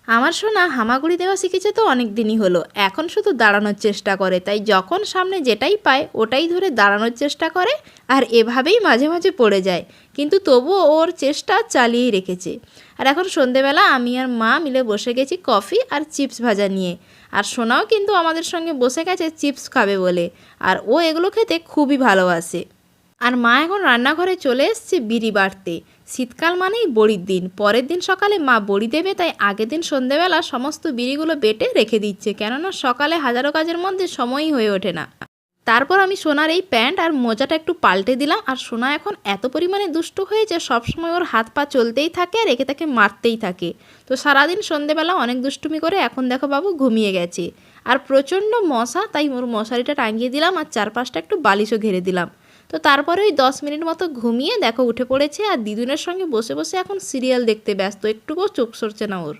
আমার সোনা হামাগুড়ি দেওয়া শিখেছে তো অনেক দিনই হলো, এখন শুধু দাঁড়ানোর চেষ্টা করে। তাই যখন সামনে যেটাই পায় ওটাই ধরে দাঁড়ানোর চেষ্টা করে, আর এভাবেই মাঝে মাঝে পড়ে যায়, কিন্তু তবুও ওর চেষ্টা চালিয়েই রেখেছে। আর এখন সন্ধেবেলা আমি আর মা মিলে বসে গেছি কফি আর চিপস ভাজা নিয়ে। আর সোনাও কিন্তু আমাদের সঙ্গে বসে গেছে চিপস খাবে বলে, আর ও এগুলো খেতে খুবই ভালোবাসে। আর মা এখন রান্নাঘরে চলে এসছে বিড়ি বাটতে। শীতকাল মানেই বড়ির দিন, পরের দিন সকালে মা বড়ি দেবে, তাই আগের দিন সন্ধেবেলা সমস্ত বিড়িগুলো বেটে রেখে দিচ্ছে, কেননা সকালে হাজারো কাজের মধ্যে সময়ই হয়ে ওঠে না। তারপর আমি সোনার এই প্যান্ট আর মোজাটা একটু পাল্টে দিলাম, আর সোনা এখন এত পরিমাণে দুষ্টু হয়েছে, সবসময় ওর হাত পা চলতেই থাকে আর একে তাকে মারতেই থাকে। তো সারাদিন সন্ধেবেলা অনেক দুষ্টুমি করে এখন দেখো বাবু ঘুমিয়ে গেছে। আর প্রচণ্ড মশা, তাই ওর মশারিটা টাঙিয়ে দিলাম আর চারপাশটা একটু বালিশও ঘিরে দিলাম। তো তারপরে ওই 10 মিনিট মতো ঘুমিয়ে দেখো উঠে পড়েছে, আর দিদুনের সঙ্গে বসে বসে এখন সিরিয়াল দেখতে ব্যস্ত, একটুকুও চোখ সরছে না ওর।